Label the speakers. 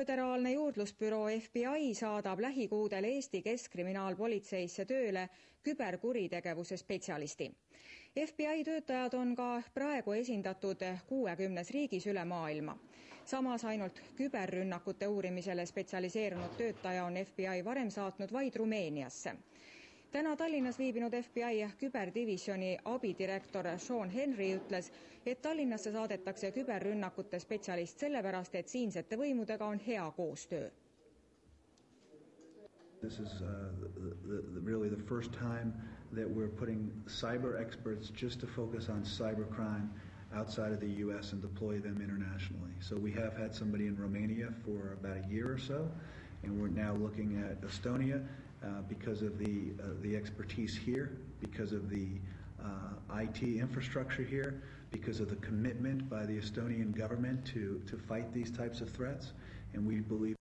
Speaker 1: Föderaalne juurdlusbüroo FBI saadab lähikuudel Eesti Keskkriminaalpolitseisse tööle küberkuritegevuse spetsialisti. FBI töötajad on ka praegu esindatud 60 riigis üle maailma. Samas ainult küberrünnakute uurimisele spetsialiseerunud töötaja on FBI varem saatnud vaid Rumeeniasse. Täna Tallinnas viibinud FBI küberdivisjoni abidirektor Sean Henry ütles, et Tallinnasse saadetakse küberrünnakute spetsialist sellepärast, et siinsete võimudega on hea koostöö.
Speaker 2: This is really the first time that we're putting cyber experts just to focus on cybercrime outside of the U.S. and deploy them internationally. So we have had somebody in Romania for about a year or so, and we're now looking at Estonia because of the expertise here, because of the IT infrastructure here, because of the commitment by the Estonian government to fight these types of threats, and we believe